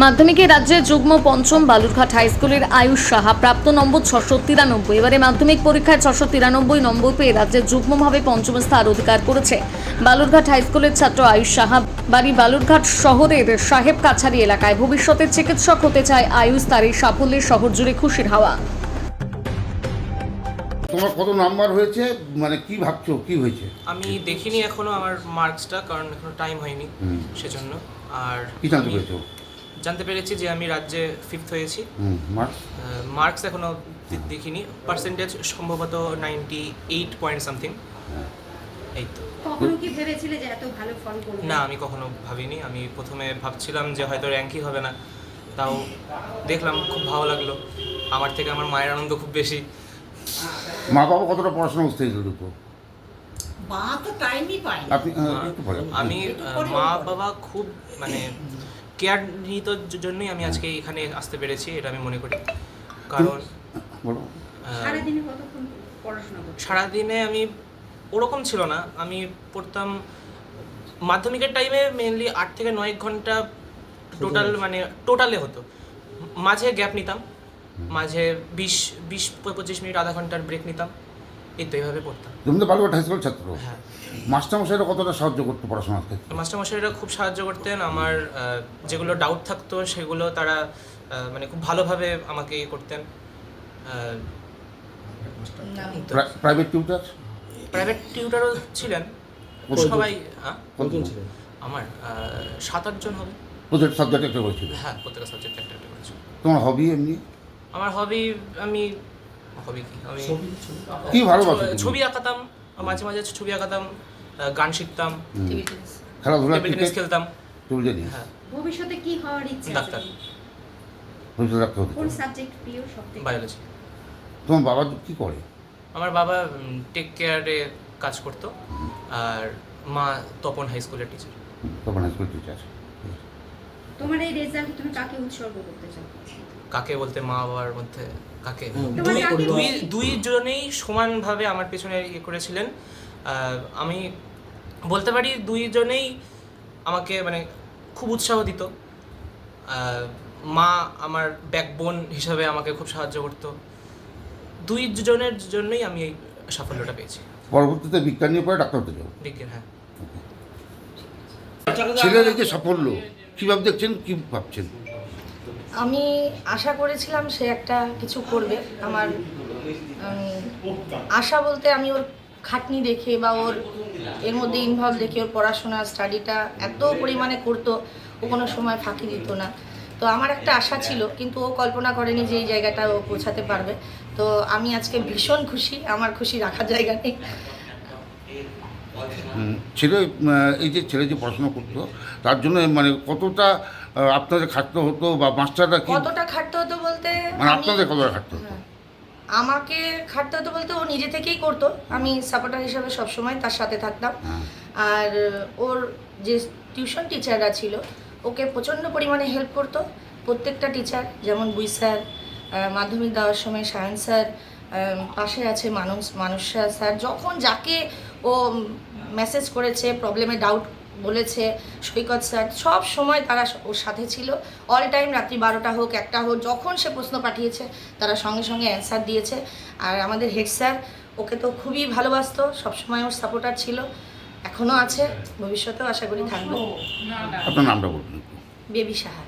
মাধ্যমিকে রাজ্যের যুগ্ম পঞ্চম বালুরঘাট হাই স্কুলের আয়ুষ সাহা প্রাপ্ত নম্বর 693। এবারে মাধ্যমিক পরীক্ষায় 693 নম্বর পেয়ে রাজ্যের যুগ্মভাবে পঞ্চম স্থান অধিকার করেছে বালুরঘাট হাই স্কুলের ছাত্র আয়ুষ সাহা। বাড়ি বালুরঘাট শহরের সাহেব কাছারি এলাকায়। ভবিষ্যতে চিকিৎসক হতে চায় আয়ুষ। তার এই সাফল্যের শহর জুড়ে খুশির হাওয়া। তোমার কত নাম্বার হয়েছে, মানে কি ভাবছো কি হয়েছে? আমি দেখিনি এখনো আমার মার্কসটা, কারণ এখনো টাইম হয়নি সেজন্য। আর কি জানতে পেরেছো? জানতে পেরেছি যে আমি রাজ্যে 5th হয়েছি। মার্কস এখনো দেখিনি, পার্সেন্টেজ সম্ভবত 98 পয়েন্ট সামথিং। এই তো। কখনো কি ভেবেছিলে যে এত ভালো ফল করবে? না, আমি কখনো ভাবিনি। আমি প্রথমে ভাবছিলাম যে হয়তো র্যাঙ্কই হবে না, তাও দেখলাম, খুব ভালো লাগলো। আমার থেকে আমার মায়ের আনন্দ খুব বেশি। মা বাবা কতটা পড়াশোনা বুঝতে দুটো? মা তো টাইমই পায় না। আপনি একটু বলেন। আমি মা বাবা খুব মানে কেয়ার নিত জন্যই আমি আজকে এখানে আসতে পেরেছি, এটা আমি মনে করি। কারণ বলো। সারাদিনে কতক্ষণ পড়াশোনা করতে? সারাদিনে আমি ওরকম ছিল না, আমি পড়তাম মাধ্যমিকের টাইমে মেনলি 8 থেকে 9 ঘন্টা টোটালে হতো। মাঝে গ্যাপ নিতাম, মাঝে 20-25 মিনিট আধা ঘন্টার ব্রেক নিতাম, এই তো এইভাবে পড়তাম। তুমি তো বালুরঘাট হাই স্কুল ছাত্র। হ্যাঁ, মাস্টারমশাইরা কতটা সাহায্য করতে পড়াশোনার ক্ষেত্রে? মাস্টারমশাইরা খুব সাহায্য করতেন। আমার যেগুলো ডাউট থাকতো সেগুলো তারা মানে খুব ভালোভাবে আমাকে ইয়ে করতেন। Private tutor? প্রাইভেট টিউটারও ছিলেন সবাই। কতজন ছিলেন? আমার 7-8 জন হবে। প্রত্যেকটা সাবজেক্ট একটা করেছিল? হ্যাঁ, প্রত্যেকটা সাবজেক্ট একটা একটা করেছি। তোমার হবি এমনি? আমার হবি আমি কি ভালোবাসো? ছবি আঁকাতাম, মাঝে মাঝে ছবি আঁকাতাম, গান শিখতাম, খেলাধুলা, টেবিল টেনিস খেলতাম। হ্যাঁ, ভবিষ্যতে কি হওয়ার ইচ্ছে আছে? ডাক্তার। ভবিষ্যৎ ডাক্তার হতে কোন চাও? সাবজেক্ট প্রিয় সবথেকে? বায়োলজি। তোমার বাবা কি করে? আমার বাবা টেক কেয়ারে কাজ করতো, আর মা তপন হাই স্কুলের teacher. Tapan high school teacher. তোমার এই রেজাল্ট তুমি কাকে উৎসর্গ করতে চাও? কাকে বলতে মা বাবার মধ্যে কাকে? তোমার কাকে? দুই জনেই সমানভাবে আমার পেছনে ইয়ে করেছিলেন। আমি বলতে পারি দুইজনেই আমাকে মানে খুব উৎসাহ দিত। মা আমার ব্যাকবোন হিসাবে আমাকে খুব সাহায্য করতো। দুইজনের জন্যই আমি এই সাফল্যটা পেয়েছি। পরবর্তীতে বিজ্ঞান নিয়ে পরে ডাক্তার হতে চাও? বিজ্ঞান, হ্যাঁ। ছেলের এই যে সাফল্য কীভাবে দেখছেন, কি ভাবছেন? আমি আশা করেছিলাম সে একটা কিছু করবে। আমার আশা বলতে আমি ওর খাটনি দেখে বা ওর এর মধ্যে ইনভলভ দেখে, ওর পড়াশোনা স্টাডিটা এত পরিমাণে করতো, ও কোনো সময় ফাঁকি দিত না। তো আমার একটা আশা ছিল, কিন্তু ও কল্পনা করেনি যে এই জায়গাটা ও পৌঁছাতে পারবে। তো আমি আজকে ভীষণ খুশি, আমার খুশি রাখার জায়গা নেই। ছেলে এই যে ছেলে যে পড়াশোনা করতো তার জন্য মানে কতটা আপনাদের খাটতে হতো, বা মাস্টাররা কতটা খাটতে হতো বলতে, মানে আপনাদের কতটা খাটতে হতো? আমাকে খাটতে হতো বলতে ও নিজে থেকেই করতো, আমি সাপোর্টার হিসাবে সবসময় তার সাথে থাকতাম। আর ওর যে টিউশন টিচাররা ছিল ওকে প্রচণ্ড পরিমাণে হেল্প করতো। প্রত্যেকটা টিচার, যেমন বুই স্যার মাধ্যমিক দেওয়ার সময়, সায়েন্স স্যার পাশে আছে, মানুষ স্যার যখন যাকে ও মেসেজ করেছে, প্রবলেমে ডাউট বলেছে, সৈকত স্যার সব সময় তারা ওর সাথে ছিল। অল টাইম, রাত্রি 12টা হোক 1টা হোক, যখন সে প্রশ্ন পাঠিয়েছে তারা সঙ্গে সঙ্গে অ্যান্সার দিয়েছে। আর আমাদের হেড স্যার ওকে তো খুবই ভালোবাসতো, সবসময় ওর সাপোর্টার ছিল, এখনও আছে, ভবিষ্যতেও আশা করি থাকবে। আপনার নামটা বলুন। বেবি সাহা।